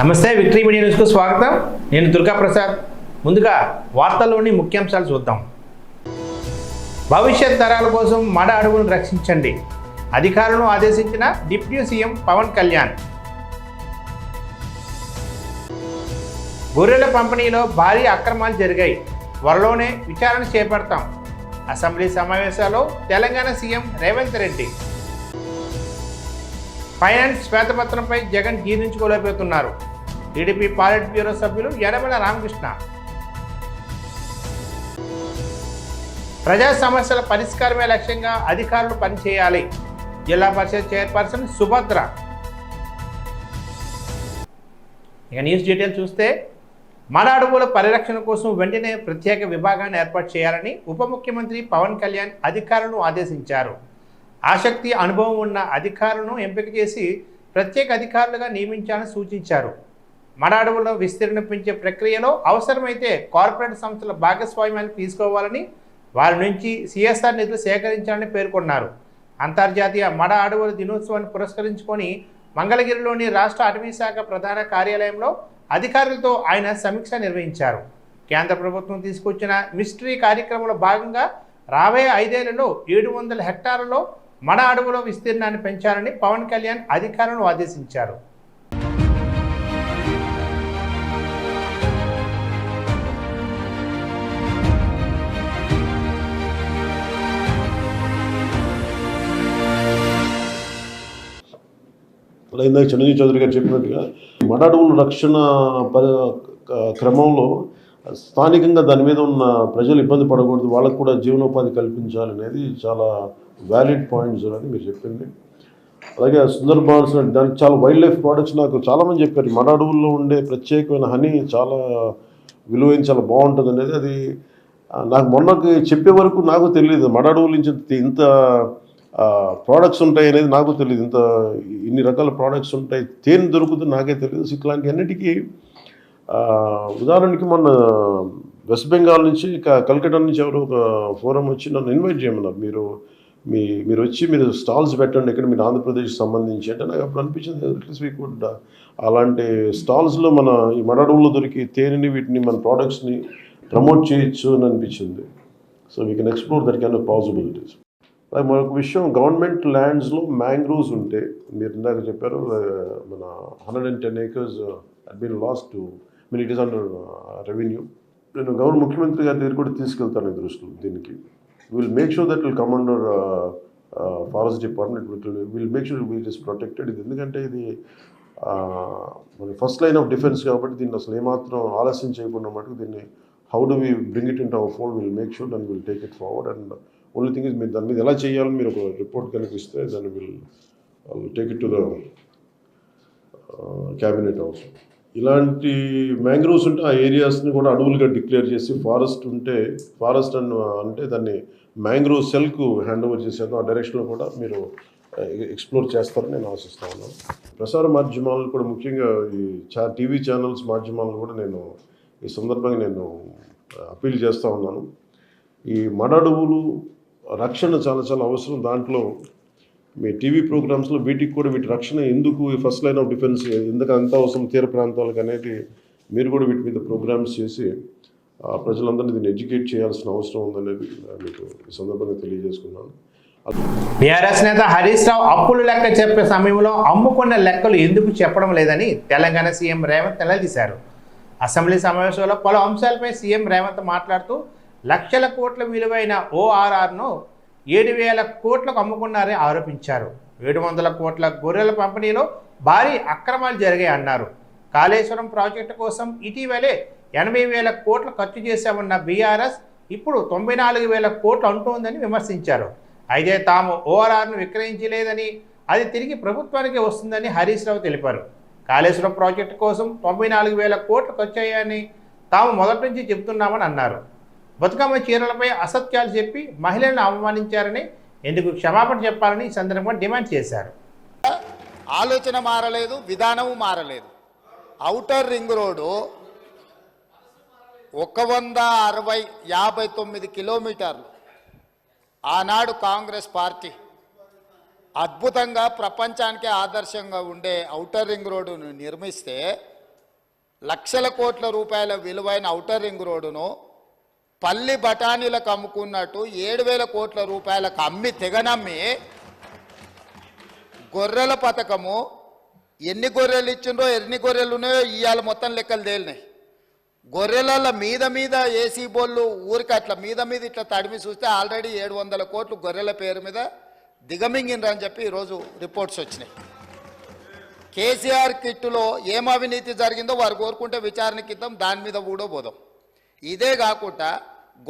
నమస్తే victory media న్యూస్కు స్వాగతం. నేను దుర్గా ప్రసాద్. ముందుగా వార్తల్లోని ముఖ్యాంశాలు చూద్దాం. భవిష్యత్ తరాల కోసం మడ అడవులను రక్షించండి, అధికారులను ఆదేశించిన డిప్యూటీ సీఎం పవన్ కళ్యాణ్. గొర్రెల పంపిణీలో భారీ అక్రమాలు జరిగాయి, త్వరలోనే విచారణ చేపడతాం. అసెంబ్లీ సమావేశాల్లో తెలంగాణ సీఎం రేవంత్ రెడ్డి. ఫైనాన్స్ శ్వేతపత్రంపై జగన్ జీర్ణించుకోలేకపోతున్నారు. టీడీపీ పాలిట్ బ్యూరో సభ్యులు యనమల రామకృష్ణ. ప్రజా సమస్యల పరిష్కారమే లక్ష్యంగా అధికారులు పనిచేయాలి, జిల్లా పరిషత్ చైర్పర్సన్ సుభద్ర. ఇక న్యూస్ డీటెయిల్ చూస్తే, మడ అడవుల పరిరక్షణ కోసం వెంటనే ప్రత్యేక విభాగాన్ని ఏర్పాటు చేయాలని ఉప ముఖ్యమంత్రి పవన్ కళ్యాణ్ అధికారులను ఆదేశించారు. ఆసక్తి, అనుభవం ఉన్న అధికారులను ఎంపిక చేసి ప్రత్యేక అధికారులుగా నియమించాలని సూచించారు. మడ అడవులను విస్తీర్ణ పెంచే ప్రక్రియలో అవసరమైతే కార్పొరేట్ సంస్థల భాగస్వామ్యాన్ని తీసుకోవాలని, వారి నుంచి సిఎస్ఆర్ నిధులు సేకరించాలని పేర్కొన్నారు. అంతర్జాతీయ మడ అడవుల దినోత్సవాన్ని పురస్కరించుకొని మంగళగిరిలోని రాష్ట్ర అటవీ శాఖ ప్రధాన కార్యాలయంలో అధికారులతో ఆయన సమీక్ష నిర్వహించారు. కేంద్ర ప్రభుత్వం తీసుకొచ్చిన మిస్టరీ కార్యక్రమంలో భాగంగా రాబోయే 5 ఏళ్లలో 700 హెక్టార్లలో మడ అడవుల విస్తీర్ణాన్ని పెంచాలని పవన్ కళ్యాణ్ అధికారులను ఆదేశించారు. ఇందాక చిరంజీవి చౌదరి గారు చెప్పినట్టుగా మడ అడవుల రక్షణ క్రమంలో స్థానికంగా దాని మీద ఉన్న ప్రజలు ఇబ్బంది పడకూడదు, వాళ్ళకు కూడా జీవనోపాధి కల్పించాలనేది చాలా వ్యాలిడ్ పాయింట్స్ అనేది మీరు చెప్పింది. అలాగే సుందర్బాన్స్ దానికి చాలా వైల్డ్ లైఫ్ ప్రోడక్ట్స్ నాకు చాలామంది చెప్పారు. మడ అడవుల్లో ఉండే ప్రత్యేకమైన హనీ చాలా విలువైన, చాలా బాగుంటుంది అనేది. అది నాకు మొన్నకి చెప్పే వరకు నాకు తెలియదు, మడ అడవుల నుంచి ఇంత ప్రోడక్ట్స్ ఉంటాయి అనేది నాకు తెలియదు. ఇన్ని రకాల ప్రోడక్ట్స్ ఉంటాయి, తేనె దొరుకుతుంది నాకే తెలియదు. ఇట్లాంటి అన్నిటికీ ఉదాహరణకి మొన్న వెస్ట్ బెంగాల్ నుంచి కల్కటా నుంచి ఎవరు ఒక ఫోరం వచ్చి నన్ను ఇన్వైట్ చేయమన్నారు. మీరు వచ్చి మీరు స్టాల్స్ పెట్టండి ఇక్కడ, మీరు ఆంధ్రప్రదేశ్కి సంబంధించి అంటే నాకు అప్పుడు అనిపించింది అట్లీస్ట్ వీ కుడ్ అలాంటి స్టాల్స్లో మన ఈ మడ అడవుల్లో దొరికి తేనెని వీటిని మన ప్రోడక్ట్స్ని ప్రమోట్ చేయొచ్చు అని అనిపించింది. So we can explore that kind of possibilities. అలాగే మరొక విషయం, గవర్నమెంట్ ల్యాండ్స్లో మ్యాంగ్రోవ్స్ ఉంటే మీరు ఇందాక చెప్పారు మన 110 acres had been lost to it is under revenue. నేను ముఖ్యమంత్రి గారి దగ్గర కూడా తీసుకెళ్తాను ఈ దృష్టిలో దీనికి. Will make sure that will come under forest department, will make sure it is protected. ఇది ఎందుకంటే ఇది మన ఫస్ట్ లైన్ ఆఫ్ డిఫెన్స్ కాబట్టి దీన్ని అసలు ఏమాత్రం ఆలస్యం చేయకుండా మటుకు దీన్ని how do we bring it into our fold, will make sure and will take it forward. And only thing is మీరు దాని మీద ఎలా చేయాలని మీరు ఒక రిపోర్ట్ కనుక ఇస్తే దాన్ని will take it to the cabinet also. ఇలాంటి మ్యాంగ్రోవ్స్ ఉంటే ఆ ఏరియాస్ని కూడా అడవులుగా డిక్లేర్ చేసి ఫారెస్ట్ అంటే దాన్ని మ్యాంగ్రోవ్ సెల్కు హ్యాండ్ ఓవర్ చేసేది ఆ డైరెక్షన్లో కూడా మీరు ఎక్స్ప్లోర్ చేస్తారని నేను ఆశిస్తా ఉన్నాను. ప్రసార మాధ్యమాలను కూడా ముఖ్యంగా ఈ టీవీ ఛానల్స్ మాధ్యమాలను కూడా నేను ఈ సందర్భంగా నేను అప్పీల్ చేస్తూ ఉన్నాను. ఈ మడ అడవులు రక్షణ చాలా చాలా అవసరం. దాంట్లో మీ టీవీ ప్రోగ్రామ్స్లో వీటికి కూడా వీటి రక్షణ ఎందుకు, ఫస్ట్ లైన్ ఆఫ్ డిఫెన్స్ ఎందుకు అంత అవసరం తీర ప్రాంతాలకు అనేది మీరు కూడా వీటి మీద ప్రోగ్రామ్స్ చేసి ప్రజలందరినీ దీన్ని ఎడ్యుకేట్ చేయాల్సిన అవసరం ఉందనేది మీకు ఈ సందర్భంగా తెలియజేసుకున్నాను. బీఆర్ఎస్ నేత హరీష్ రావు అప్పులు లెక్క చెప్పే సమయంలో అమ్ముకున్న లెక్కలు ఎందుకు చెప్పడం లేదని తెలంగాణ సీఎం రేవంత్ నిలదీశారు. అసెంబ్లీ సమావేశంలో పలు అంశాలపై సీఎం రేవంత్ మాట్లాడుతూ లక్షల కోట్ల విలువైన ORRను 7,000 కోట్లకు అమ్ముకున్నారని ఆరోపించారు. 700 కోట్ల గొర్రెల పంపిణీలో భారీ అక్రమాలు జరిగాయి అన్నారు. కాళేశ్వరం ప్రాజెక్టు కోసం ఇటీవలే 80,000 కోట్లు ఖర్చు చేశామన్న బీఆర్ఎస్ ఇప్పుడు 94,000 కోట్లు అంటోందని విమర్శించారు. అయితే తాము ORRను విక్రయించలేదని, అది తిరిగి ప్రభుత్వానికి వస్తుందని హరీష్ రావు తెలిపారు. కాళేశ్వరం ప్రాజెక్టు కోసం 94,000 కోట్లు ఖర్చు అయ్యాయని తాము మొదటి నుంచి చెబుతున్నామని అన్నారు. బతుకమ్మ చీరలపై అసత్యాలు చెప్పి మహిళలను అవమానించారని, ఎందుకు క్షమాపణ చెప్పాలని ఈ సందర్భంగా డిమాండ్ చేశారు. ఆలోచన మారలేదు, విధానము మారలేదు. ఔటర్ రింగ్ రోడ్డు 159 కిలోమీటర్లు ఆనాడు కాంగ్రెస్ పార్టీ అద్భుతంగా ప్రపంచానికే ఆదర్శంగా ఉండే ఔటర్ రింగ్ రోడ్డును నిర్మిస్తే లక్షల కోట్ల రూపాయల విలువైన ఔటర్ రింగ్ రోడ్డును పల్లి బఠానీలకు అమ్ముకున్నట్టు 7,000 కోట్ల రూపాయలకు అమ్మి తెగనమ్మి గొర్రెల పథకము ఎన్ని గొర్రెలు ఇచ్చిండ్రో ఎన్ని గొర్రెలు ఉన్నాయో ఇవాళ మొత్తం లెక్కలు తేలినాయి. గొర్రెల మీద ఏసీ బోళ్ళు ఊరికి అట్లా మీద ఇట్లా తడిమి చూస్తే ఆల్రెడీ 700 కోట్లు గొర్రెల పేరు మీద దిగమింగినరని చెప్పి ఈరోజు రిపోర్ట్స్ వచ్చినాయి. కేసీఆర్ కిట్టులో ఏం అవినీతి జరిగిందో వారు కోరుకుంటే విచారణకి ఇద్దాం, దాని మీద కూడా పోదాం. ఇదే కాకుండా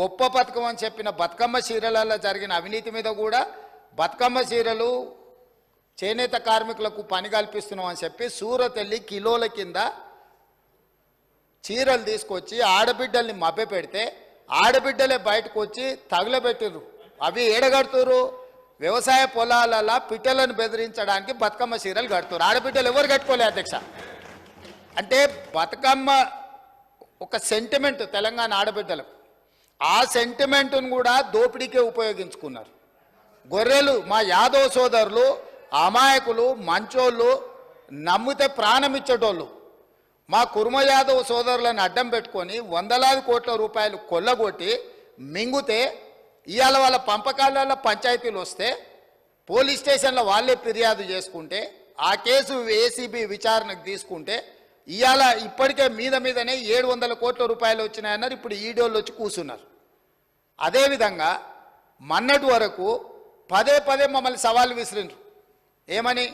గొప్ప పథకం అని చెప్పిన బతుకమ్మ చీరలలో జరిగిన అవినీతి మీద కూడా బతుకమ్మ చీరలు చేనేత కార్మికులకు పని కల్పిస్తున్నాం అని చెప్పి సూరత్ వెళ్ళి కిలోల కింద చీరలు తీసుకొచ్చి ఆడబిడ్డల్ని మభ్యపెడితే ఆడబిడ్డలే బయటకు వచ్చి తగులబెట్టిర్రు. అవి ఏడగడుతురు వ్యవసాయ పొలాలలో పిట్టలను బెదిరించడానికి బతుకమ్మ చీరలు కడుతున్నారు. ఆడబిడ్డలు ఎవరు కట్టుకోలే అధ్యక్ష. అంటే బతుకమ్మ ఒక సెంటిమెంట్ తెలంగాణ ఆడబిడ్డలకు, ఆ సెంటిమెంట్ను కూడా దోపిడీకే ఉపయోగించుకున్నారు. గొర్రెలు మా యాదవ్ సోదరులు అమాయకులు మంచోళ్ళు, నమ్మితే ప్రాణం ఇచ్చేటోళ్ళు. మా కుర్మ యాదవ్ సోదరులను అడ్డం పెట్టుకొని వందలాది కోట్ల రూపాయలు కొల్లగొట్టి మింగుతే ఇవాళ వాళ్ళ పంపకాలలో పంచాయతీలు వస్తే పోలీస్ స్టేషన్లో వాళ్ళే ఫిర్యాదు చేసుకుంటే ఆ కేసు ఏసీబీ విచారణకు తీసుకుంటే ఇవాళ ఇప్పటికే మీదనే 700 కోట్ల రూపాయలు వచ్చినాయన్నారు. ఇప్పుడు ఈడోళ్ళు వచ్చి కూర్చున్నారు. అదేవిధంగా మొన్నటి వరకు పదే మమ్మల్ని సవాల్ విసిరిండ్రు. ఏమని?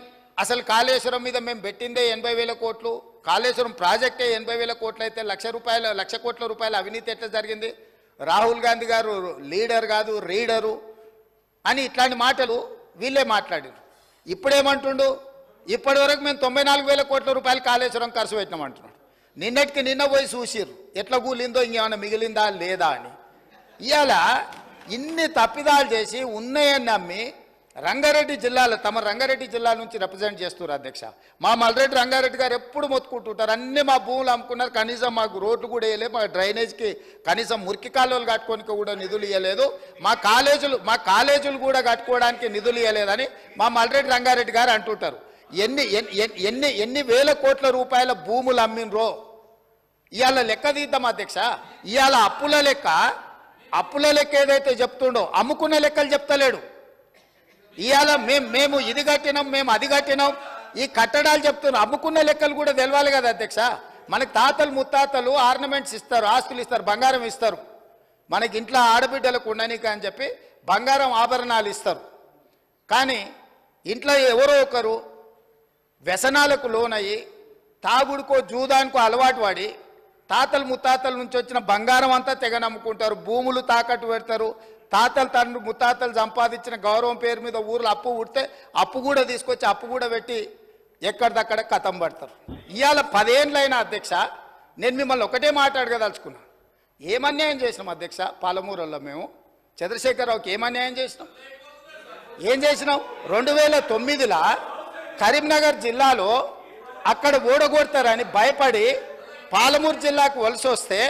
అసలు కాళేశ్వరం మీద మేము పెట్టిందే 80,000 కోట్లు, కాళేశ్వరం ప్రాజెక్టే 80,000 కోట్లు అయితే 1,00,000 కోట్ల రూపాయల అవినీతి ఎట్లా జరిగింది? రాహుల్ గాంధీ గారు లీడర్ కాదు రీడరు అని ఇట్లాంటి మాటలు వీళ్ళే మాట్లాడారు. ఇప్పుడేమంటుండు? ఇప్పటి వరకు మేము 94,000 కోట్ల రూపాయలు కాళేశ్వరం ఖర్చు పెట్టినామంటున్నాడు. నిన్నటికి నిన్న పోయి చూసిర్రు ఎట్లా కూలిందో, ఇంకేమైనా మిగిలిందా లేదా అని. ఇవాళ ఇన్ని తప్పిదాలు చేసి ఉన్నాయని నమ్మి రంగారెడ్డి జిల్లాలో తమ రంగారెడ్డి జిల్లా నుంచి రిప్రజెంట్ చేస్తున్నారు అధ్యక్ష. మా మల్రెడ్డి రంగారెడ్డి గారు ఎప్పుడు మొత్తుకుంటుంటారు, అన్నీ మా భూములు అమ్ముకున్నారు, కనీసం మాకు రోడ్లు కూడా వేయలేదు, మా డ్రైనేజ్కి కనీసం మురికి కాలువలు కట్టుకోనికి కూడా నిధులు ఇవ్వలేదు, మా కాలేజీలు కూడా కట్టుకోవడానికి నిధులు ఇవ్వలేదని మా మల్రెడ్డి రంగారెడ్డి గారు అంటుంటారు. ఎన్ని వేల కోట్ల రూపాయల భూములు అమ్మినరో ఇవాళ లెక్క తీద్దాం అధ్యక్ష. ఇవాళ అప్పుల లెక్క ఏదైతే చెప్తుండో అమ్ముకున్న లెక్కలు చెప్తలేడు. ఇవాళ మేము ఇది కట్టినాం, మేము అది కట్టినాం, ఈ కట్టడాలు చెప్తున్నాం. అమ్ముకున్న లెక్కలు కూడా తెలవాలి కదా అధ్యక్ష. మనకి తాతలు ముత్తాతలు ఆర్నమెంట్స్ ఇస్తారు, ఆస్తులు ఇస్తారు, బంగారం ఇస్తారు. మనకి ఇంట్లో ఆడబిడ్డలకు ఉండనీక అని చెప్పి బంగారం ఆభరణాలు ఇస్తారు. కానీ ఇంట్లో ఎవరో ఒకరు వ్యసనాలకు లోనయ్యి తాగుడుకో జూదానికో అలవాటు పడి తాతలు ముత్తాతల నుంచి వచ్చిన బంగారం అంతా తెగ నమ్ముకుంటారు, భూములు తాకట్టు పెడతారు. తాతలు తండ్రి ముత్తాతలు సంపాదించిన గౌరవం పేరు మీద ఊర్లో అప్పు ఉడితే అప్పు కూడా తీసుకొచ్చి అప్పు కూడా పెట్టి ఎక్కడిదక్కడ కథం పడతారు. ఇవాళ 10 ఏళ్ళైనా అధ్యక్ష నేను మిమ్మల్ని ఒకటే మాట్లాడగదలుచుకున్నా. ఏమన్యాయం చేసినాం అధ్యక్ష? పాలమూరులో మేము చంద్రశేఖరరావుకి ఏమన్యాయం చేసినాం? 2009లో కరీంనగర్ జిల్లాలో అక్కడ ఓడగొడతారని భయపడి పాలమూరు జిల్లాకు వలస వస్తే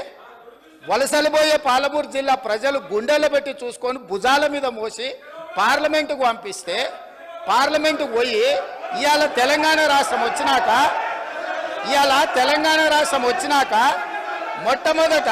వలసలు పోయే పాలమూరు జిల్లా ప్రజలు గుండెలు పెట్టి చూసుకొని భుజాల మీద మోసి పార్లమెంటుకు పంపిస్తే పార్లమెంటుకు పోయి ఇవాళ తెలంగాణ రాష్ట్రం వచ్చినాక మొట్టమొదట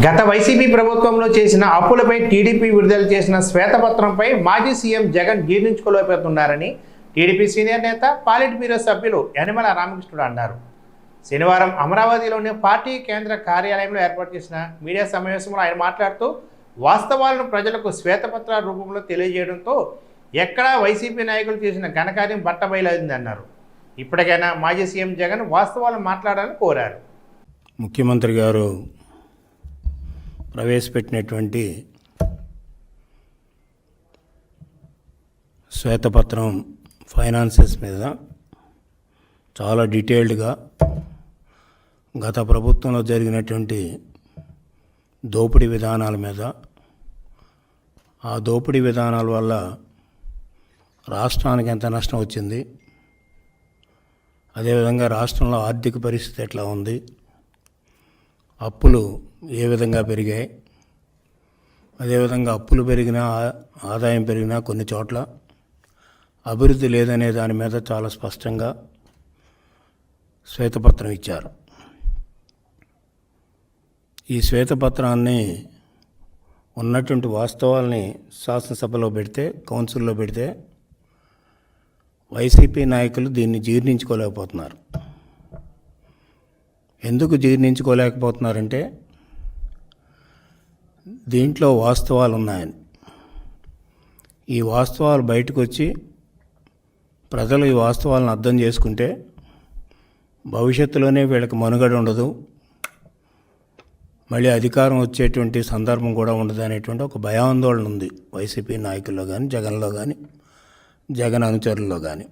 గత వైసీపీ ప్రభుత్వంలో చేసిన అప్పులపై టీడీపీ విడుదల చేసిన శ్వేతపత్రంపై మాజీ సీఎం జగన్ జీర్ణించుకోలేకపోతున్నారని టీడీపీ సీనియర్ నేత పాలిట్ బ్యూరో సభ్యులు యనమల రామకృష్ణుడు అన్నారు. శనివారం అమరావతిలోని పార్టీ కేంద్ర కార్యాలయంలో ఏర్పాటు చేసిన మీడియా సమావేశంలో ఆయన మాట్లాడుతూ వాస్తవాలను ప్రజలకు శ్వేతపత్రాల రూపంలో తెలియజేయడంతో ఎక్కడా వైసీపీ నాయకులు చేసిన ఘనకార్యం బట్టబయలైందన్నారు. ఇప్పటికైనా మాజీ సీఎం జగన్ వాస్తవాలను మాట్లాడాలని కోరారు. ముఖ్యమంత్రి గారు ప్రవేశపెట్టినటువంటి శ్వేతపత్రం ఫైనాన్సెస్ మీద చాలా డీటెయిల్డ్గా గత ప్రభుత్వంలో జరిగినటువంటి దోపిడీ విధానాల మీద, ఆ దోపిడీ విధానాల వల్ల రాష్ట్రానికి ఎంత నష్టం వచ్చింది, అదేవిధంగా రాష్ట్రంలో ఆర్థిక పరిస్థితి ఎట్లా ఉంది, అప్పులు ఏ విధంగా పెరిగాయి, అదేవిధంగా అప్పులు పెరిగినా ఆదాయం పెరిగినా కొన్ని చోట్ల అభివృద్ధి లేదనే దాని మీద చాలా స్పష్టంగా శ్వేతపత్రం ఇచ్చారు. ఈ శ్వేతపత్రాన్ని ఉన్నటువంటి వాస్తవాల్ని శాసనసభలో పెడితే, కౌన్సిల్లో పెడితే వైసీపీ నాయకులు దీన్ని జీర్ణించుకోలేకపోతున్నారు. ఎందుకు జీర్ణించుకోలేకపోతున్నారంటే దీంట్లో వాస్తవాలు ఉన్నాయని. ఈ వాస్తవాలు బయటకు వచ్చి ప్రజలు ఈ వాస్తవాలను అర్థం చేసుకుంటే భవిష్యత్తులోనే వీళ్ళకి మనుగడ ఉండదు, మళ్ళీ అధికారం వచ్చేటువంటి సందర్భం కూడా ఉండదు అనేటువంటి ఒక భయాందోళన ఉంది వైసీపీ నాయకుల్లో కానీ, జగన్లో కానీ, జగన్ అనుచరుల్లో కానీ.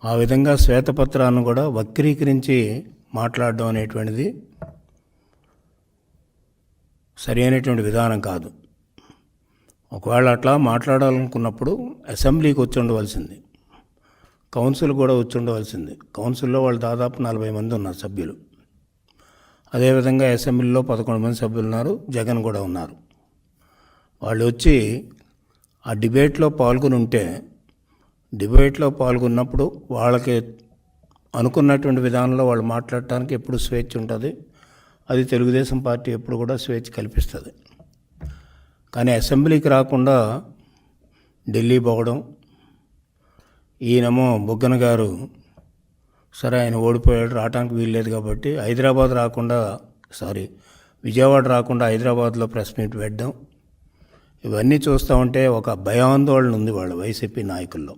ఆ విధంగా శ్వేతపత్రాన్ని కూడా వక్రీకరించి మాట్లాడడం అనేటువంటిది సరి అయినటువంటి విధానం కాదు. ఒకవేళ అట్లా మాట్లాడాలనుకున్నప్పుడు అసెంబ్లీకి వచ్చి ఉండవలసింది, కౌన్సిల్ కూడా వచ్చి ఉండవలసింది. కౌన్సిల్లో వాళ్ళు దాదాపు 40 మంది ఉన్నారు సభ్యులు. అదేవిధంగా అసెంబ్లీలో 11 మంది సభ్యులు ఉన్నారు, జగన్ కూడా ఉన్నారు. వాళ్ళు వచ్చి ఆ డిబేట్లో పాల్గొని ఉంటే, డిబేట్లో పాల్గొన్నప్పుడు వాళ్ళకి అనుకున్నటువంటి విధానంలో వాళ్ళు మాట్లాడటానికి ఎప్పుడు స్వేచ్ఛ ఉంటుంది. అది తెలుగుదేశం పార్టీ ఎప్పుడు కూడా స్వేచ్ఛ కల్పిస్తుంది. కానీ అసెంబ్లీకి రాకుండా ఢిల్లీ పోవడం, ఈయనేమో బుగ్గన గారు సరే ఆయన ఓడిపోయాడు రావడానికి వీల్లేదు కాబట్టి విజయవాడ రాకుండా హైదరాబాద్లో ప్రెస్ మీట్ పెట్టడం, ఇవన్నీ చూస్తూ ఉంటే ఒక భయాందోళన ఉంది వాళ్ళ వైసీపీ నాయకుల్లో.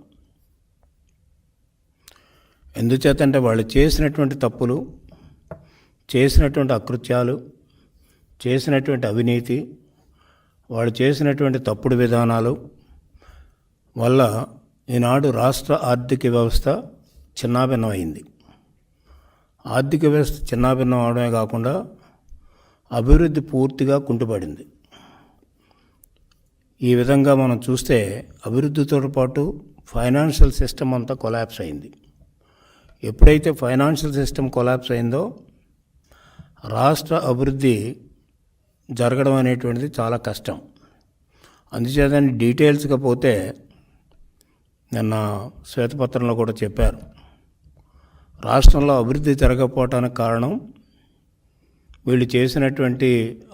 ఎందుచేతంటే వాళ్ళు చేసినటువంటి తప్పులు, చేసినటువంటి అకృత్యాలు, చేసినటువంటి అవినీతి, వాళ్ళు చేసినటువంటి తప్పుడు విధానాలు వల్ల ఈనాడు రాష్ట్ర ఆర్థిక వ్యవస్థ చిన్నాభిన్నమైంది. ఆర్థిక వ్యవస్థ చిన్నాభిన్నం అవడమే కాకుండా అభివృద్ధి పూర్తిగా కుంటుపడింది. ఈ విధంగా మనం చూస్తే అభివృద్ధితో పాటు ఫైనాన్షియల్ సిస్టమ్ అంతా కొలాప్స్ అయింది. ఎప్పుడైతే ఫైనాన్షియల్ సిస్టమ్ కొలాప్స్ అయిందో రాష్ట్ర అభివృద్ధి జరగడం అనేటువంటిది చాలా కష్టం. అందుచేత డీటెయిల్స్గా పోతే నిన్న శ్వేతపత్రంలో కూడా చెప్పారు, రాష్ట్రంలో అభివృద్ధి జరగకపోవటానికి కారణం వీళ్ళు చేసినటువంటి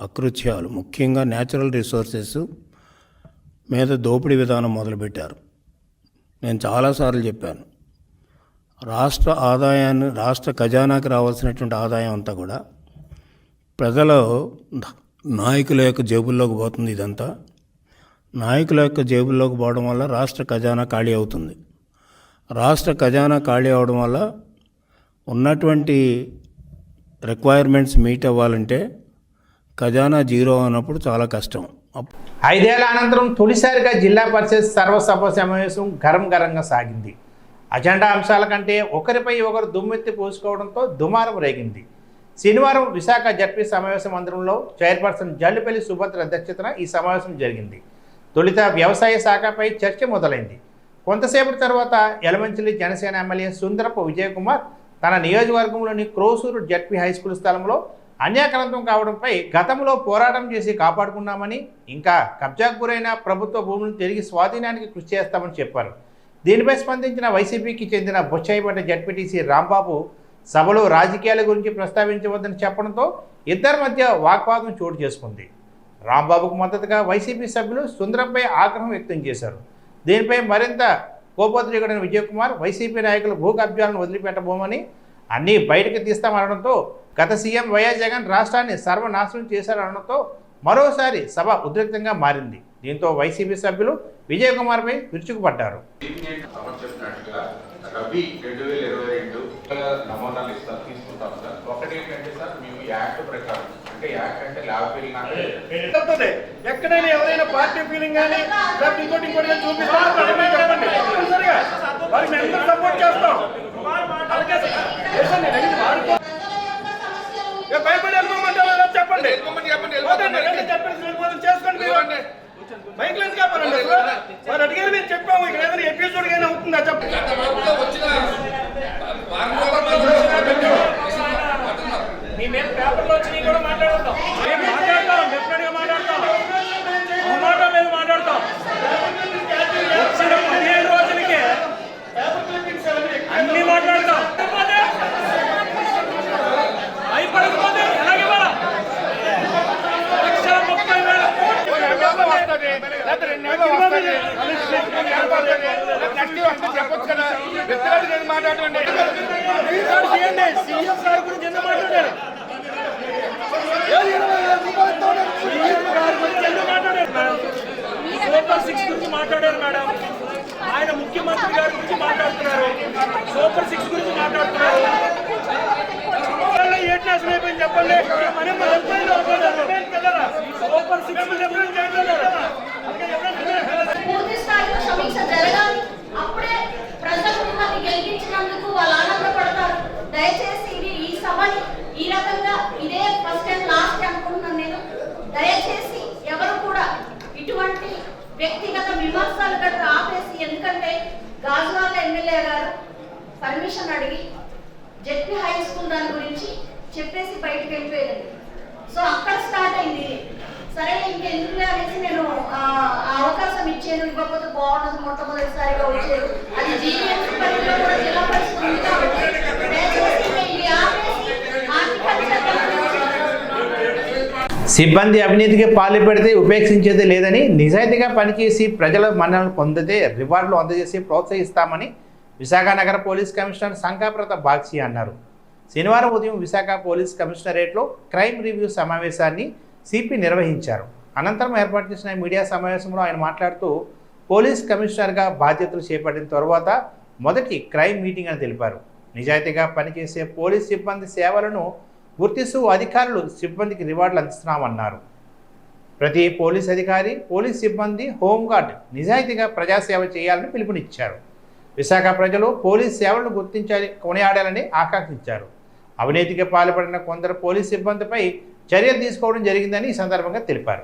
అకృత్యాలు, ముఖ్యంగా న్యాచురల్ రిసోర్సెస్ మీద దోపిడీ విధానం మొదలుపెట్టారు. నేను చాలాసార్లు చెప్పాను, రాష్ట్ర ఖజానాకి రావాల్సినటువంటి ఆదాయం అంతా కూడా ప్రజల నాయకుల యొక్క జేబుల్లోకి పోతుంది. ఇదంతా నాయకుల యొక్క జేబుల్లోకి పోవడం వల్ల రాష్ట్ర ఖజానా ఖాళీ అవుతుంది. రాష్ట్ర ఖజానా ఖాళీ అవడం వల్ల ఉన్నటువంటి రిక్వైర్మెంట్స్ మీట్ అవ్వాలంటే ఖజానా జీరో అన్నప్పుడు చాలా కష్టం. 5 ఏళ్ల అనంతరం తొలిసారిగా జిల్లా పరిషత్ సర్వసభ సమావేశం గరంగా సాగింది. అజెండా అంశాల కంటే ఒకరిపై ఒకరు దుమ్మెత్తి పోసుకోవడంతో దుమారం రేగింది. శనివారం విశాఖ జడ్పీ సమావేశ మందిరంలో చైర్పర్సన్ జల్లుపల్లి సుభద్ర అధ్యక్షతన ఈ సమావేశం జరిగింది. తొలుత వ్యవసాయ శాఖపై చర్చ మొదలైంది. కొంతసేపటి తర్వాత యలమంచిలి జనసేన ఎమ్మెల్యే సుందరపు విజయకుమార్ తన నియోజకవర్గంలోని క్రోసూరు జడ్పీ హైస్కూల్ స్థలంలో అన్యాక్రాంతం కావడంపై గతంలో పోరాటం చేసి కాపాడుకున్నామని, ఇంకా కబ్జాకు గురైన ప్రభుత్వ భూములను తిరిగి స్వాధీనానికి కృషి చేస్తామని చెప్పారు. దీనిపై స్పందించిన వైసీపీకి చెందిన బొచ్చాయిపేట జడ్పీటీసీ రాంబాబు సభలో రాజకీయాల గురించి ప్రస్తావించవద్దని చెప్పడంతో ఇద్దరి మధ్య వాగ్వాదం చోటు చేసుకుంది. రాంబాబుకు మద్దతుగా వైసీపీ సభ్యులు సుందరంపై ఆగ్రహం వ్యక్తం చేశారు. దీనిపై మరింత కోపోద్రిగుడైన విజయకుమార్ వైసీపీ నాయకులు భూ కబ్జాలను వదిలిపెట్టబోమని, అన్నీ బయటకు తీస్తామనడంతో గత సీఎం వైఎస్ జగన్ రాష్ట్రాన్ని సర్వనాశనం చేశారనడంతో మరోసారి సభ ఉద్రిక్తంగా మారింది. దీంతో వైసీపీ సభ్యులు విజయకుమార్పై విరుచుకుపడ్డారు. రబీ 2022 నమూనాలు ఇస్తారు, తీసుకుంటాం సార్. ఒకటి ఏంటంటే సార్, మేము యాక్ట్ ప్రకారం, అంటే యాక్ట్ అంటే ల్యాబ్ ఫీలింగ్ అంటే ఎక్కడైనా ఎవరైనా పార్టీ ఫీలింగ్ కానీ ఇంకోటి చూపిస్తాం చెప్పండి, సరిగా వారికి మేము ఎంత సపోర్ట్ చేస్తాం. భయపడి వెళ్ళిపోమంటారా చెప్పండి, చెప్పండి చేసుకోండి. బైక్ లేదు కాపాలండి వారు అడిగారు, మేము చెప్పాము. ఇక్కడ ఏదైనా ఎపిసోడ్ అయినా అవుతుందా చెప్పండి. మీ మీద పేపర్లో వచ్చి కూడా మాట్లాడతాం, డెఫినెట్ గా మాట్లాడతాం. వస్తుంది, లేకపోతే 2 నెలల్లో వస్తుంది. నెక్స్ట్ వస్తే చెప్పొచ్చు కదా. వ్యక్తిగత మాట్లాడండి. సీఎం సార్ గురించి ఎందుకు మాట్లాడారు? సూపర్ 6 గురించి మాట్లాడారు మేడం. ఆయన ముఖ్యమంత్రి గారి గురించి మాట్లాడుతున్నారు. సూపర్ 6 గురించి మాట్లాడుతున్నారు. ఏంటి అసలు అయిపోయింది చెప్పండి. సూపర్ 6 పూర్తి స్థాయిలో సమీక్ష జరగాలి. అప్పుడే ప్రజలు మిమ్మల్ని గెలిపించినందుకు వాళ్ళు ఆనందపడతారు. దయచేసి ఈ సభని ఈ రకంగా ఇదే ఫస్ట్ అండ్ లాస్ట్ అనుకుంటున్నాను నేను. దయచేసి ఎవరు కూడా ఇటువంటి వ్యక్తిగత విమర్శలు గట్రా ఆపేసి, ఎందుకంటే గాజువాక ఎమ్మెల్యే గారు పర్మిషన్ అడిగి జెడ్పీ హై స్కూల్ దాని గురించి చెప్పేసి బయటకు వెళ్ళిపోయారు. సో అక్కడ స్టార్ట్ అయింది. సరే ఇంకెందుకు అనేసి నేను ఆ అవకాశం ఇచ్చాను. ఇవ్వకపోతే బాగుండదు, మొట్టమొదటిసారిగా వచ్చారు. అది జీవీఎంసీ పరిధిలో కూడా జిల్లా పరిస్థితి ఉంది కాబట్టి దయచేసి ఇవి ఆపేసి సిబ్బంది అవినీతికి పాల్పడితే ఉపేక్షించేది లేదని, నిజాయితీగా పనిచేసి ప్రజల మన్ననలు పొందితే రివార్డులు అందజేసి ప్రోత్సహిస్తామని విశాఖ నగర పోలీస్ కమిషనర్ శంకాప్రత బాగ్చి అన్నారు. శనివారం ఉదయం విశాఖ పోలీస్ కమిషనరేట్లో క్రైమ్ రివ్యూ సమావేశాన్ని సిపి నిర్వహించారు. అనంతరం ఏర్పాటు చేసిన మీడియా సమావేశంలో ఆయన మాట్లాడుతూ, పోలీస్ కమిషనర్గా బాధ్యతలు చేపట్టిన తర్వాత మొదటి క్రైమ్ మీటింగ్ అని తెలిపారు. నిజాయితీగా పనిచేసే పోలీస్ సిబ్బంది సేవలను గుర్తిస్తూ అధికారులు సిబ్బందికి రివార్డులు అందిస్తున్నామన్నారు. ప్రతి పోలీస్ అధికారి, పోలీస్ సిబ్బంది, హోంగార్డ్ నిజాయితీగా ప్రజాసేవ చేయాలని పిలుపునిచ్చారు. విశాఖ ప్రజలు పోలీస్ సేవలను గుర్తించాలి, కొనియాడాలని ఆకాంక్షించారు. అవినీతికి పాల్పడిన కొందరు పోలీస్ సిబ్బందిపై చర్యలు తీసుకోవడం జరిగిందని ఈ సందర్భంగా తెలిపారు.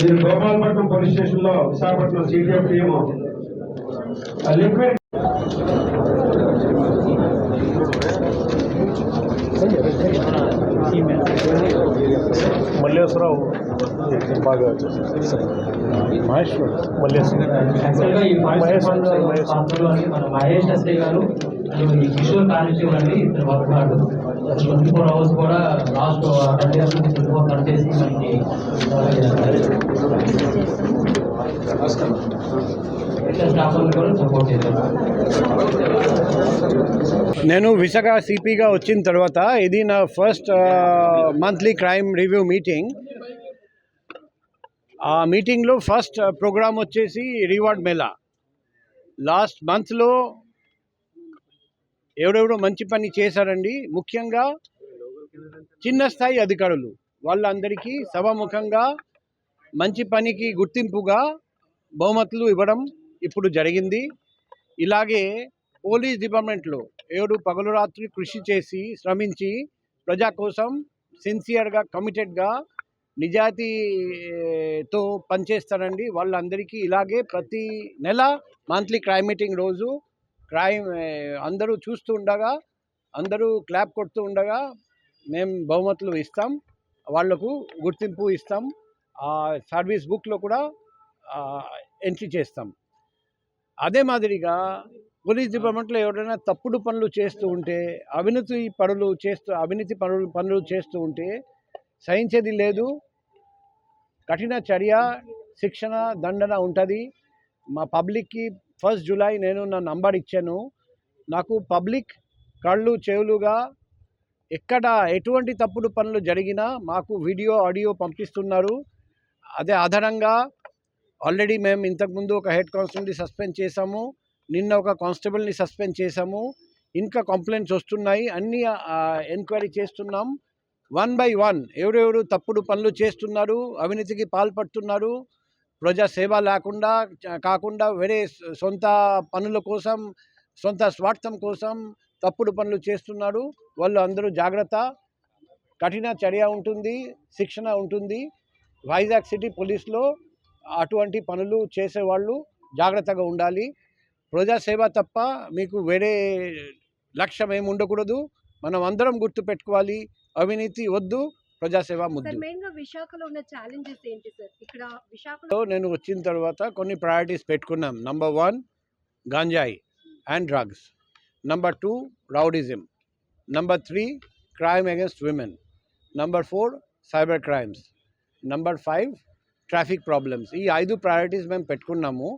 మీరు గోపాలపట్నం పోలీస్ స్టేషన్లో Visakhapatnam CTF team liquid Malleswara Rao బాగా మహేశ్వర్ మహేష్ ఎస్ఐ గారు ఈ కిషోర్ కానిస్టేబుల్ అండి ఇద్దరు వస్తున్నాడు. 24 hours కూడా లాస్ట్ 20 years నుంచి 24 కట్ చేసి మనకి స్టాఫ్ కూడా సపోర్ట్ చేశారు. నేను విశాఖ సిపిగా వచ్చిన తర్వాత ఇది నా first monthly crime review meeting. ఆ మీటింగ్లో ఫస్ట్ ప్రోగ్రామ్ వచ్చేసి రివార్డ్ మేళా. లాస్ట్ మంత్లో ఎవరెవరో మంచి పని చేశారండి. ముఖ్యంగా చిన్న స్థాయి అధికారులు వాళ్ళందరికీ సభాముఖంగా మంచి పనికి గుర్తింపుగా బహుమతులు ఇవ్వడం ఇప్పుడు జరిగింది. ఇలాగే పోలీస్ డిపార్ట్మెంట్లో ఎవరు పగలు రాత్రి కృషి చేసి శ్రమించి ప్రజా కోసం సిన్సియర్గా కమిటెడ్గా నిజాయితీతో పనిచేస్తారండి. వాళ్ళందరికీ ఇలాగే ప్రతి నెల మంత్లీ క్రైమ్ మీటింగ్ రోజు క్రైమ్ అందరూ చూస్తూ ఉండగా, అందరూ క్లాప్ కొడుతూ ఉండగా మేము బహుమతులు ఇస్తాం, వాళ్లకు గుర్తింపు ఇస్తాం. ఆ సర్వీస్ బుక్లో కూడా ఎంట్రీ చేస్తాం. అదే మాదిరిగా పోలీస్ డిపార్ట్మెంట్లో ఎవరైనా తప్పుడు పనులు చేస్తూ ఉంటే, అవినీతి పనులు చేస్తూ ఉంటే సహించేది లేదు. కఠిన చర్య, శిక్షణ, దండన ఉంటుంది. మా పబ్లిక్కి 1 జూలై నేను నా నంబర్ ఇచ్చాను. నాకు పబ్లిక్ కళ్ళు చెవులుగా ఎక్కడ ఎటువంటి తప్పుడు పనులు జరిగినా మాకు వీడియో, ఆడియో పంపిస్తున్నారు. అదే ఆధారంగా ఆల్రెడీ మేము ఇంతకుముందు ఒక హెడ్ కానిస్టేబుల్ని సస్పెండ్ చేశాము, నిన్న ఒక కానిస్టేబుల్ని సస్పెండ్ చేశాము. ఇంకా కంప్లైంట్స్ వస్తున్నాయి, అన్నీ ఎంక్వైరీ చేస్తున్నాం. 1 by 1 ఎవరెవరు తప్పుడు పనులు చేస్తున్నారు, అవినీతికి పాల్పడుతున్నారు, ప్రజా సేవ కాకుండా వేరే సొంత పనుల కోసం, సొంత స్వార్థం కోసం తప్పుడు పనులు చేస్తున్నారు. వాళ్ళు అందరూ జాగ్రత్త, కఠిన చర్య ఉంటుంది, శిక్షణ ఉంటుంది. వైజాగ్ సిటీ పోలీస్లో అటువంటి పనులు చేసేవాళ్ళు జాగ్రత్తగా ఉండాలి. ప్రజాసేవ తప్ప మీకు వేరే లక్ష్యం ఏమి ఉండకూడదు. మనం అందరం గుర్తుపెట్టుకోవాలి, అవినీతి వద్దు, ప్రజాసేవ ముద్దు. విశాఖలో ఉన్న ఛాలెంజెస్ ఏంటి సార్? ఇక్కడ విశాఖలో నేను వచ్చిన తర్వాత కొన్ని ప్రయారిటీస్ పెట్టుకున్నాం. నంబర్ 1 గాంజాయి and drugs, number 2 rowdyism, number 3 crime against women, number 4 cyber crimes, number 5 traffic problems. ఈ 5 ప్రయారిటీస్ మేము పెట్టుకున్నాము.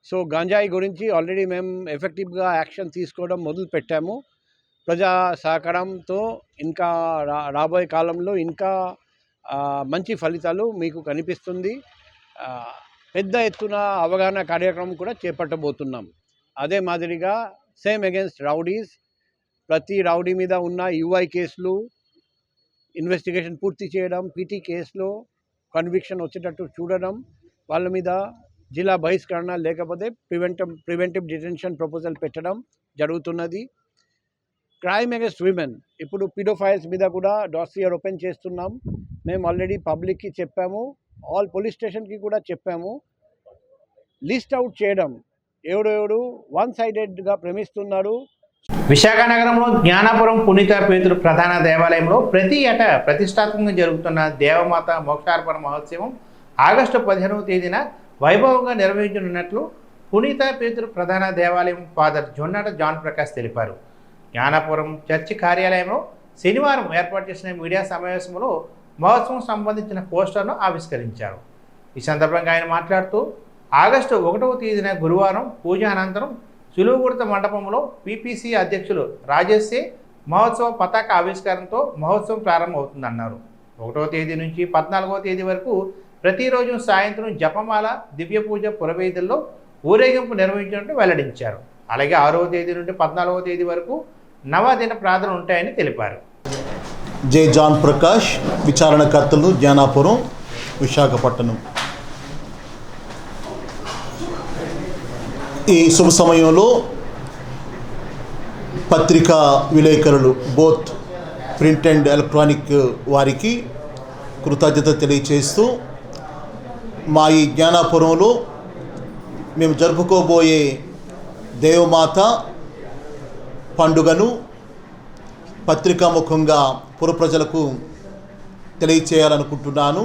సో గంజాయి గురించి ఆల్రెడీ మేము ఎఫెక్టివ్గా యాక్షన్ తీసుకోవడం మొదలు పెట్టాము. ప్రజా సహకారంతో ఇంకా రాబోయే కాలంలో ఇంకా మంచి ఫలితాలు మీకు కనిపిస్తుంది. పెద్ద ఎత్తున అవగాహన కార్యక్రమం కూడా చేపట్టబోతున్నాం. అదే మాదిరిగా సేమ్ అగేన్స్ట్ రౌడీస్, ప్రతి రౌడీ మీద ఉన్న యూఐ కేసులు ఇన్వెస్టిగేషన్ పూర్తి చేయడం, పీటీ కేసులో కన్విక్షన్ వచ్చేటట్టు చూడడం, వాళ్ళ మీద జిల్లా బహిష్కరణ లేకపోతే ప్రివెంటివ్ డిటెన్షన్ ప్రపోజల్ పెట్టడం జరుగుతున్నది. క్రైమ్ అగేన్స్ట్ విమెన్, ఇప్పుడు పీడోఫైల్స్ మీద కూడా డాసియర్ ఓపెన్ చేస్తున్నాం. మేము ఆల్రెడీ పబ్లిక్కి చెప్పాము, ఆల్ పోలీస్ స్టేషన్కి కూడా చెప్పాము. లిస్ట్ అవుట్ చేయడం, ఎవడు వన్ సైడెడ్గా ప్రేమిస్తున్నారు. విశాఖ నగరంలో జ్ఞానాపురం పునీత పేతురు ప్రధాన దేవాలయంలో ప్రతి ఏటా ప్రతిష్టాత్మకంగా జరుగుతున్న దేవమాత మోక్షార్పణ మహోత్సవం ఆగస్టు 15వ తేదీన వైభవంగా నిర్వహించనున్నట్లు పునీత పేతురు ప్రధాన దేవాలయం ఫాదర్ జొన్నాట జాన్ ప్రకాష్ తెలిపారు. జ్ఞానాపురం చర్చి కార్యాలయంలో శనివారం ఏర్పాటు చేసిన మీడియా సమావేశంలో మహోత్సవం సంబంధించిన పోస్టర్ను ఆవిష్కరించారు. ఈ సందర్భంగా ఆయన మాట్లాడుతూ ఆగస్టు 1వ తేదీన గురువారం పూజ అనంతరం సులువుగుర్త మండపంలో పీపీసీ అధ్యక్షులు రాజేశే మహోత్సవ పతాక ఆవిష్కరణతో మహోత్సవం ప్రారంభమవుతుందన్నారు. 1వ తేదీ నుంచి 14వ తేదీ వరకు ప్రతిరోజు సాయంత్రం జపమాల, దివ్య పూజ పురవీధుల్లో ఊరేగింపు నిర్వహించినట్టు వెల్లడించారు. అలాగే 6వ తేదీ నుండి 14వ తేదీ వరకు నవదిన ప్రార్థనలు ఉంటాయని తెలిపారు. జే జాన్ ప్రకాష్, విచారణకర్తలు, జ్ఞానాపురం, విశాఖపట్నం. ఈ శుభ సమయంలో పత్రికా విలేకరులు బోత్ ప్రింట్ అండ్ ఎలక్ట్రానిక్ వారికి కృతజ్ఞత తెలియచేస్తూ మా ఈ జ్ఞానాపురంలో మేము జరుపుకోబోయే దేవమాత పండుగను పత్రికాముఖంగా పుర ప్రజలకు తెలియచేయాలనుకుంటున్నాను.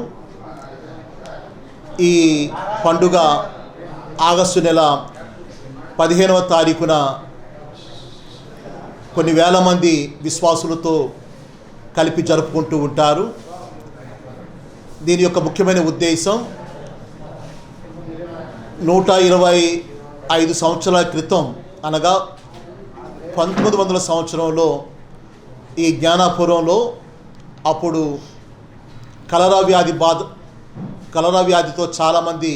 ఈ పండుగ ఆగస్టు నెల 15వ తారీఖున కొన్ని వేల మంది విశ్వాసులతో కలిపి జరుపుకుంటూ ఉంటారు. దీని యొక్క ముఖ్యమైన ఉద్దేశం 125 సంవత్సరాల క్రితం అనగా 1900 సంవత్సరంలో ఈ జ్ఞానాపురంలో అప్పుడు కలరా వ్యాధితో చాలామంది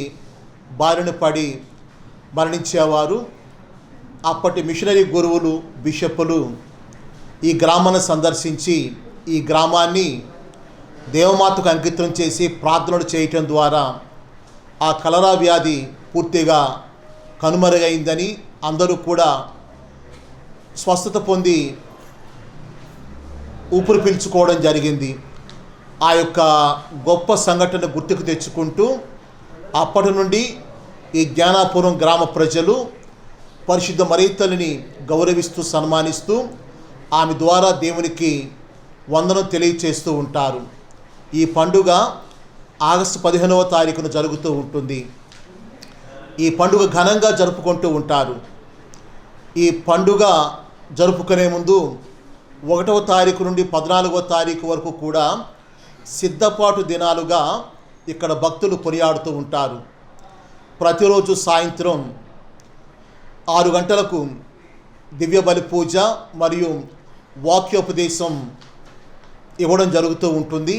బారిన పడి మరణించేవారు. అప్పటి మిషనరీ గురువులు, బిషప్పులు ఈ గ్రామాన్ని సందర్శించి ఈ గ్రామాన్ని దేవమాతకు అంకితం చేసి ప్రార్థనలు చేయటం ద్వారా ఆ కలరా వ్యాధి పూర్తిగా కనుమరుగైందని, అందరూ కూడా స్వస్థత పొంది ఊపిరి పీల్చుకోవడం జరిగింది. ఆ యొక్క గొప్ప సంఘటన గుర్తుకు తెచ్చుకుంటూ అప్పటి నుండి ఈ జ్ఞానాపురం గ్రామ ప్రజలు పరిశుద్ధ మరియతల్లిని గౌరవిస్తూ సన్మానిస్తూ ఆమె ద్వారా దేవునికి వందనం తెలియచేస్తూ ఉంటారు. ఈ పండుగ ఆగస్టు 15వ తారీఖున జరుగుతూ ఉంటుంది. ఈ పండుగ ఘనంగా జరుపుకుంటూ ఉంటారు. ఈ పండుగ జరుపుకునే ముందు 1వ తారీఖు నుండి 14వ తారీఖు వరకు కూడా సిద్ధపాటు దినాలుగా ఇక్కడ భక్తులు కొనియాడుతూ ఉంటారు. ప్రతిరోజు సాయంత్రం 6 గంటలకు దివ్య బలి పూజ మరియు వాక్యోపదేశం ఇవ్వడం జరుగుతూ ఉంటుంది.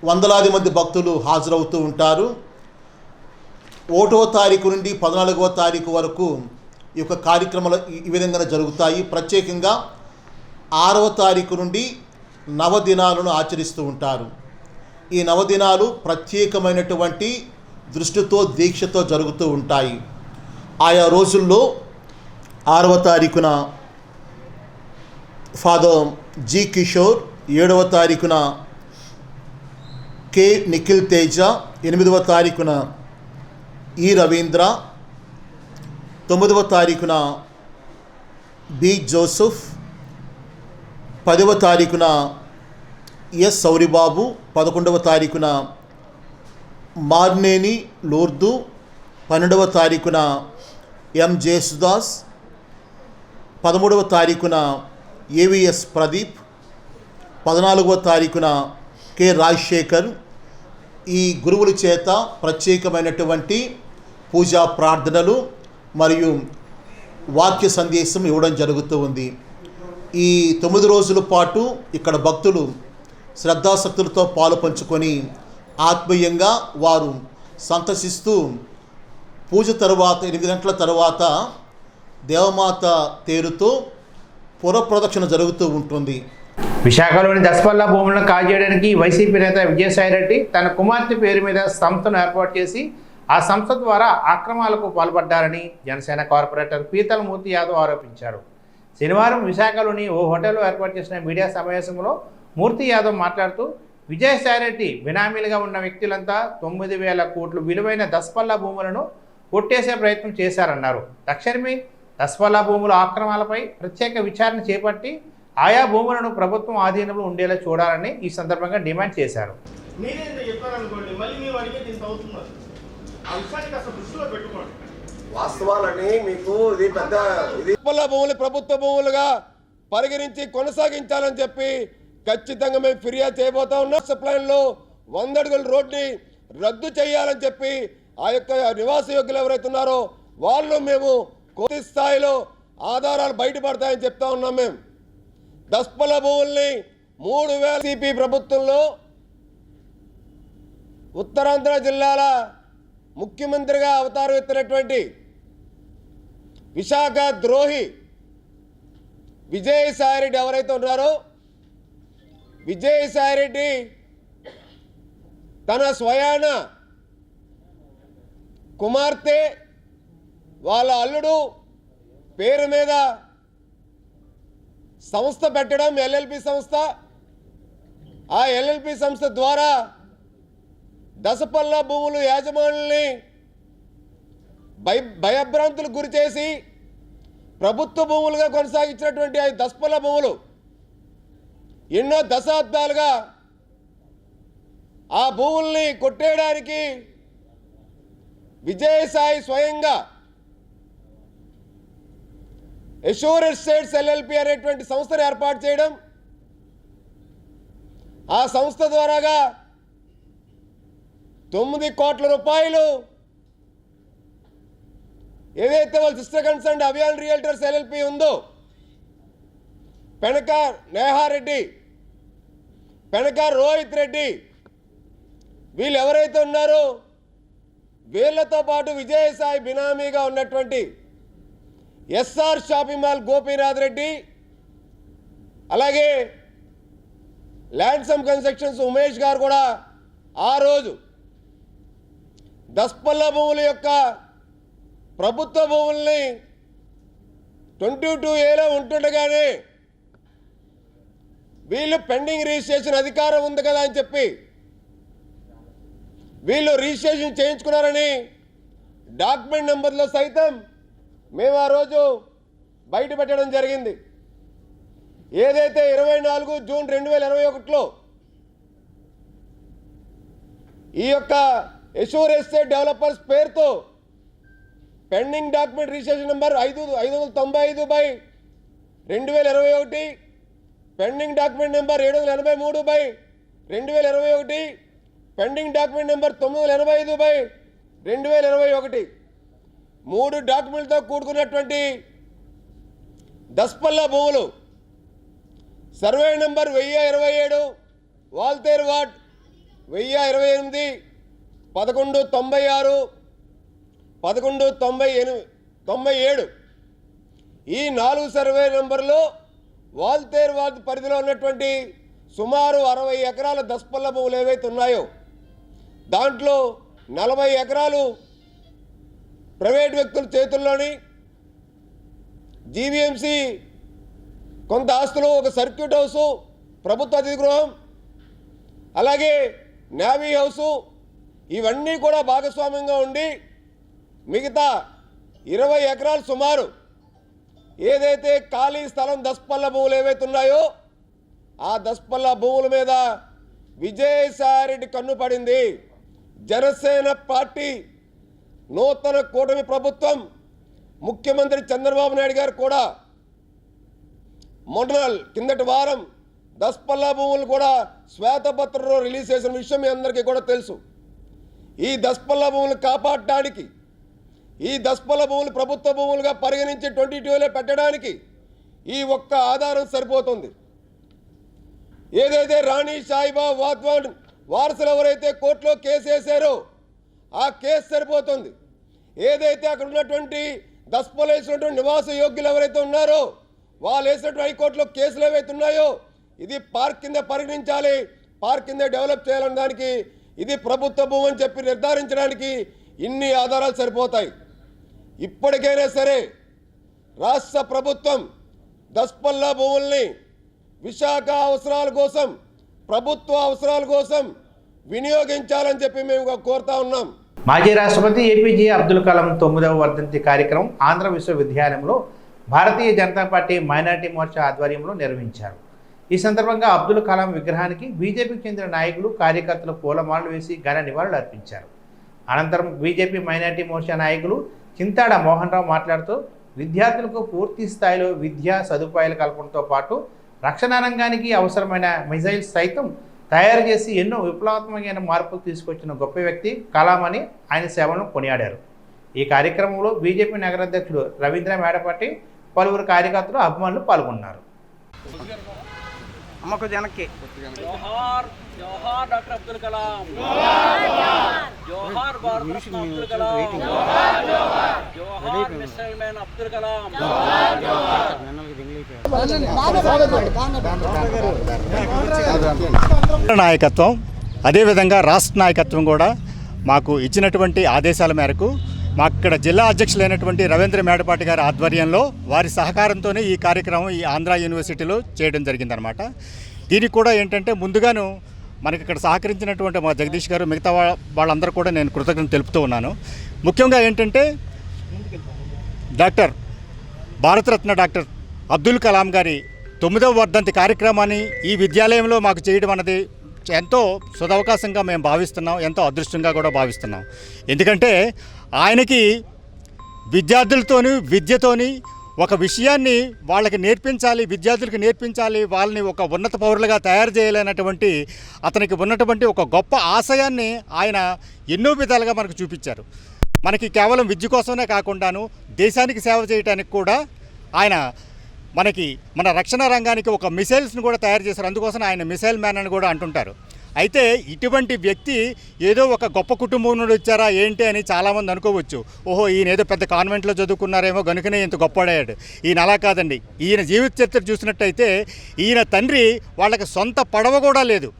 వందలాది మంది భక్తులు హాజరవుతూ ఉంటారు. 1వ తారీఖు నుండి 14వ తారీఖు వరకు ఈ యొక్క కార్యక్రమాలు ఈ విధంగా జరుగుతాయి. ప్రత్యేకంగా 6వ తారీఖు నుండి నవదినాలను ఆచరిస్తూ ఉంటారు. ఈ నవదినాలు ప్రత్యేకమైనటువంటి దృష్టితో, దీక్షతో జరుగుతూ ఉంటాయి. ఆయా రోజుల్లో 6వ తారీఖున ఫాదర్ జి కిషోర్, 7వ తారీఖున కె నిఖిల్ తేజ, 8వ తారీఖున ఈ రవీంద్ర, 9వ తారీఖున బి జోసెఫ్, 10వ తారీఖున ఎస్ సౌరిబాబు, 11వ తారీఖున మార్నేని లూర్దు, 12వ తారీఖున ఎం జేసుదాస్, 13వ తారీఖున ఏవిఎస్ ప్రదీప్, 14వ తారీఖున కె రాజశేఖర్ ఈ గురువుల చేత ప్రత్యేకమైనటువంటి పూజా ప్రార్థనలు మరియు వాక్య సందేశం ఇవ్వడం జరుగుతూ ఉంది. ఈ 9 రోజుల పాటు ఇక్కడ భక్తులు శ్రద్ధాశక్తులతో పాలు పంచుకొని ఆత్మీయంగా వారు సంతసిస్తూ పూజ తర్వాత 8 గంటల తర్వాత దేవమాత తేరుతో పురప్రదక్షిణ జరుగుతూ ఉంటుంది. విశాఖలోని దసపల్లా భూములను కాజేయడానికి వైసీపీ నేత విజయసాయిరెడ్డి తన కుమార్తె పేరు మీద సంస్థను ఏర్పాటు చేసి ఆ సంస్థ ద్వారా అక్రమాలకు పాల్పడ్డారని జనసేన కార్పొరేటర్ పీతల మూర్తి యాదవ్ ఆరోపించారు. శనివారం విశాఖలోని ఓ హోటల్లో ఏర్పాటు చేసిన మీడియా సమావేశంలో మూర్తి యాదవ్ మాట్లాడుతూ విజయసాయిరెడ్డి బినామీలుగా ఉన్న వ్యక్తులంతా 9,000 కోట్లు విలువైన దసపల్లా భూములను కొట్టేసే ప్రయత్నం చేశారన్నారు. తక్షణమే దసపల్లా భూముల ఆక్రమణలపై ప్రత్యేక విచారణ చేపట్టి ఆయా భూములను ప్రభుత్వం ఆధీనంలో ఉండేలా చూడాలని ఈ సందర్భంగా డిమాండ్ చేశారు. వాస్తవాలని మీకు ఇది పెద్ద భూములు ప్రభుత్వ భూములుగా పరిగణించి కొనసాగించాలని చెప్పి ఖచ్చితంగా మేము ఫిర్యాదు చేయబోతా ఉన్నాం. ప్లాన్లో 100 అడుగుల రోడ్ని రద్దు చేయాలని చెప్పి ఆ యొక్క నివాస యోగ్యులు ఎవరైతే ఉన్నారో వాళ్ళు మేము పూర్తి స్థాయిలో ఆధారాలు బయటపడతాయని చెప్తా ఉన్నాం. మేము దసపల్లా భూముల్ని 3,000 సిపి ప్రభుత్వంలో ఉత్తరాంధ్ర జిల్లాల ముఖ్యమంత్రిగా అవతారం ఎత్తినటువంటి విశాఖ ద్రోహి విజయసాయిరెడ్డి ఎవరైతే ఉన్నారో విజయసాయిరెడ్డి తన స్వయాన కుమార్తె వాళ్ళ అల్లుడు పేరు మీద సంస్థ పెట్టడం ఎల్ఎల్పి సంస్థ. ఆ ఎల్ఎల్పి సంస్థ ద్వారా దసపల్లా భూములు యాజమానుల్ని భయభ్రాంతులకు గురి చేసి ప్రభుత్వ భూములుగా కొనసాగించినటువంటి ఆ దసపల్లా భూములు ఎన్నో దశాబ్దాలుగా ఆ భూముల్ని కొట్టేయడానికి విజయసాయి స్వయంగా ఎష్యూర్ ఎస్టేట్స్ ఎల్ఎల్పి అనేటువంటి సంస్థను ఏర్పాటు చేయడం, ఆ సంస్థ ద్వారాగా 9 కోట్ల రూపాయలు ఏదైతే వాళ్ళ sister concern Abhiyan realtors LLP ఉందో పెనక నేహారెడ్డి, పెనక రోహిత్ రెడ్డి వీళ్ళు ఎవరైతే ఉన్నారో వీళ్ళతో పాటు విజయసాయి బినామీగా ఉన్నటువంటి SR shopping mall Gopinath Reddy, అలాగే ల్యాండ్సమ్ కన్స్ట్రక్షన్స్ ఉమేష్ గారు కూడా ఆ రోజు దసపల్లా భూముల యొక్క ప్రభుత్వ భూముల్ని 22A ఉంటుండగానే వీళ్ళు పెండింగ్ రిజిస్ట్రేషన్ అధికారం ఉంది కదా అని చెప్పి వీళ్ళు రిజిస్ట్రేషన్ చేయించుకున్నారని డాక్యుమెంట్ నెంబర్లో సైతం మేము ఆ రోజు బయట పెట్టడం జరిగింది. ఏదైతే 24 జూన్ 2021లో ఈ యొక్క ఎష్యూర్ ఎస్టేట్ డెవలపర్స్ పేరుతో pending document registration number 595/2021, pending document number 783/2021, pending document number 985/2021 3 డాక్యుమెంట్లతో కూడుకున్నటువంటి దసపల్లా భూములు సర్వే నెంబర్ 1027 వాల్తేరు వార్డ్ 1028 1196 1197 ఈ 4 సర్వే నెంబర్లో వాల్తేరు వార్డ్ పరిధిలో ఉన్నటువంటి సుమారు 60 ఎకరాల దసపల్లా భూములు ఏవైతే ఉన్నాయో దాంట్లో 40 ఎకరాలు ప్రైవేట్ వ్యక్తుల చేతుల్లోని, జీవీఎంసీ కొంత ఆస్తులు, ఒక సర్క్యూట్ హౌసు, ప్రభుత్వ అతిథి గృహం, అలాగే నేవీ హౌసు ఇవన్నీ కూడా భాగస్వామ్యంగా ఉండి మిగతా 20 ఎకరాలు సుమారు ఏదైతే ఖాళీ స్థలం దసపల్లా భూములు ఏవైతే ఉన్నాయో ఆ దసపల్లా భూముల మీద విజయసాయిరెడ్డి కన్ను పడింది. జనసేన పార్టీ నూతన కూటమి ప్రభుత్వం ముఖ్యమంత్రి చంద్రబాబు నాయుడు గారు కూడా కిందటి వారం దస్పల్లా భూములు కూడా శ్వేతపత్రంలో రిలీజ్ చేసిన విషయం మీ అందరికీ కూడా తెలుసు. ఈ దస్పల్లా భూములు కాపాడటానికి, ఈ దస్పల్లా భూములు ప్రభుత్వ భూములుగా పరిగణించి 22లో పెట్టడానికి ఈ ఒక్క ఆధారం సరిపోతుంది. ఏదైతే రాణి సాయిబా వాధ్వాన్ వారసులు ఎవరైతే కోర్టులో కేసు వేశారో ఆ కేసు సరిపోతుంది. ఏదైతే అక్కడ ఉన్నటువంటి దస్పల్లా వేసినటువంటి నివాస యోగ్యులు ఎవరైతే ఉన్నారో వాళ్ళు వేసినటువంటి హైకోర్టులో కేసులు ఏవైతే ఉన్నాయో ఇది పార్క్ కింద పరిగణించాలి, పార్క్ కింద డెవలప్ చేయాలనే దానికి ఇది ప్రభుత్వ భూమి అని చెప్పి నిర్ధారించడానికి ఇన్ని ఆధారాలు సరిపోతాయి. ఇప్పటికైనా సరే రాష్ట్ర ప్రభుత్వం దస్పల్లా భూముల్ని విశాఖ అవసరాల కోసం, ప్రభుత్వ అవసరాల కోసం వినియోగించాలని చెప్పి మేము కోరుతా ఉన్నాం. మాజీ రాష్ట్రపతి ఏపీజే అబ్దుల్ కలాం 9వ వర్ధంతి కార్యక్రమం ఆంధ్ర విశ్వవిద్యాలయంలో భారతీయ జనతా పార్టీ మైనార్టీ మోర్చా ఆధ్వర్యంలో నిర్వహించారు. ఈ సందర్భంగా అబ్దుల్ కలాం విగ్రహానికి బీజేపీకి చెందిన నాయకులు, కార్యకర్తలు పూలమాలలు వేసి ఘన నివాళులు అర్పించారు. అనంతరం బీజేపీ మైనార్టీ మోర్చా నాయకులు చింతాడ మోహన్ రావు మాట్లాడుతూ విద్యార్థులకు పూర్తి స్థాయిలో విద్యా సదుపాయాలు కల్పడంతో పాటు రక్షణ రంగానికి అవసరమైన మిజైల్స్ సైతం తయారు చేసి ఎన్నో విప్లవాత్మకమైన మార్పులు తీసుకొచ్చిన గొప్ప వ్యక్తి కలాం అని ఆయన సేవలను కొనియాడారు. ఈ కార్యక్రమంలో బీజేపీ నగరాధ్యక్షుడు రవీంద్ర మేడపాటి, పలువురు కార్యకర్తలు, అభిమానులు పాల్గొన్నారు. జోహార్ జోహార్ డాక్టర్ అబ్దుల్ కలాం, జోహార్ భారతరత్న అబ్దుల్ కలాం, జోహార్ మిసైల్ మ్యాన్ అబ్దుల్ కలాం. నాయకత్వం, అదేవిధంగా రాష్ట్ర నాయకత్వం కూడా మాకు ఇచ్చినటువంటి ఆదేశాల మేరకు మా ఇక్కడ జిల్లా అధ్యక్షులైనటువంటి రవీంద్ర మేడపాటి గారి ఆధ్వర్యంలో వారి సహకారంతోనే ఈ కార్యక్రమం ఈ ఆంధ్ర యూనివర్సిటీలో చేయడం జరిగిందనమాట. దీనికి కూడా ఏంటంటే ముందుగాను మనకి ఇక్కడ సహకరించినటువంటి మా జగదీష్ గారు, మిగతా వాళ్ళందరూ కూడా నేను కృతజ్ఞతలు తెలుపుతూ ఉన్నాను. ముఖ్యంగా ఏంటంటే భారతరత్న డాక్టర్ అబ్దుల్ కలాం గారి 9వ వర్ధంతి కార్యక్రమాన్ని ఈ విద్యాలయంలో మాకు చేయడం అన్నది ఎంతో సదవకాశంగా మేము భావిస్తున్నాం, ఎంతో అదృష్టంగా కూడా భావిస్తున్నాం. ఎందుకంటే ఆయనకి విద్యార్థులతోని, విద్యతోని ఒక విషయాన్ని వాళ్ళకి నేర్పించాలి, విద్యార్థులకు నేర్పించాలి, వాళ్ళని ఒక ఉన్నత పౌరులుగా తయారు చేయాలనేటువంటి అతనికి ఉన్నటువంటి ఒక గొప్ప ఆశయాన్ని ఆయన ఎన్నో విధాలుగా మనకు చూపించారు. మనకి కేవలం విద్య కోసమే కాకుండాను దేశానికి సేవ చేయడానికి కూడా ఆయన మన రక్షణ రంగానికి ఒక మిసైల్స్ని కూడా తయారు చేశారు. అందుకోసం ఆయన మిసైల్ మ్యాన్ అని కూడా అంటుంటారు. అయితే ఇటువంటి వ్యక్తి ఏదో ఒక గొప్ప కుటుంబం నుండి వచ్చారా ఏంటి అని చాలామంది అనుకోవచ్చు. ఓహో, ఈయన ఏదో పెద్ద కాన్వెంట్లో చదువుకున్నారేమో కనుకనే ఇంత గొప్పవాడాడు. ఈయన అలా కాదండి. ఈయన జీవిత చరిత్ర చూసినట్టయితే ఈయన తండ్రి వాళ్ళకి సొంత పడవ కూడా లేదు,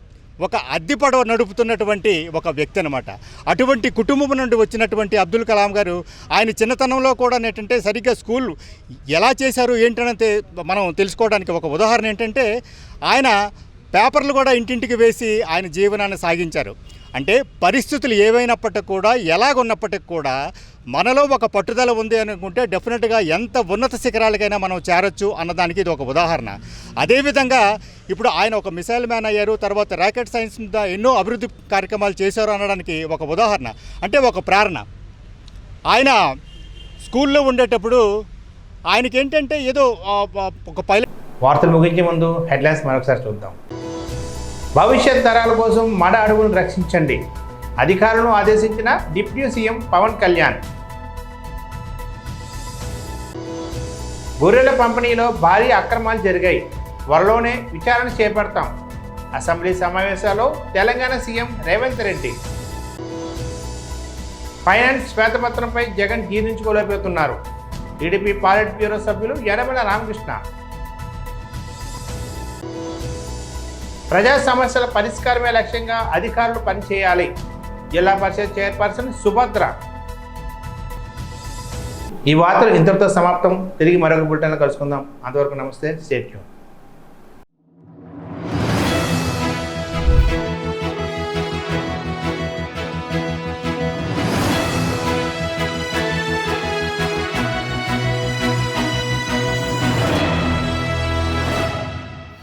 ఒక అద్దె పడవ నడుపుతున్నటువంటి ఒక వ్యక్తి అనమాట. అటువంటి కుటుంబం నుండి వచ్చినటువంటి అబ్దుల్ కలాం గారు ఆయన చిన్నతనంలో కూడా ఏంటంటే సరిగ్గా స్కూల్ ఎలా చేశారు ఏంటంటే మనం తెలుసుకోవడానికి ఒక ఉదాహరణ ఏంటంటే ఆయన పేపర్లు కూడా ఇంటింటికి వేసి ఆయన జీవనాన్ని సాగించారు. అంటే పరిస్థితులు ఏవైనప్పటికీ కూడా, ఎలాగున్నప్పటికీ కూడా మనలో ఒక పట్టుదల ఉంది అనుకుంటే డెఫినెట్గా ఎంత ఉన్నత శిఖరాలకైనా మనం చేరొచ్చు అన్నదానికి ఇది ఒక ఉదాహరణ. అదేవిధంగా ఇప్పుడు ఆయన ఒక మిసైల్ మ్యాన్ అయ్యారు, తర్వాత రాకెట్ సైన్స్ మీద ఎన్నో అభివృద్ధి కార్యక్రమాలు చేశారు అనడానికి ఒక ఉదాహరణ, అంటే ఒక ప్రేరణ. ఆయన స్కూల్లో ఉండేటప్పుడు ఆయనకి ఏంటంటే ఏదో ఒక పైలట్. వార్తలు ముగించే ముందు హెడ్లైన్స్ మరొకసారి చూద్దాం. భవిష్యత్ తరాల కోసం మడ అడవులను రక్షించండి, అధికారులను ఆదేశించిన డిప్యూటీ సీఎం పవన్ కళ్యాణ్. గొర్రెల పంపిణీలో భారీ అక్రమాలు జరిగాయి, త్వరలోనే విచారణ చేపడతాం. అసెంబ్లీ సమావేశాల్లో తెలంగాణ సీఎం రేవంత్ రెడ్డి. ఫైనాన్స్ శ్వేతపత్రంపై జగన్ జీర్ణించుకోలేకపోతున్నారు, టీడీపీ పాలిట్ బ్యూరో సభ్యులు యనమల రామకృష్ణ. ప్రజా సమస్యల పరిష్కారమే లక్ష్యంగా అధికారులు పనిచేయాలి, జిల్లా పరిషత్ చైర్పర్సన్ సుభద్ర. ఈ వార్తలు ఇంతటితో సమాప్తం. తిరిగి మరొక బులెటిన్లో కలుసుకుందాం. అంతవరకు నమస్తే, స్టే ట్యూన్.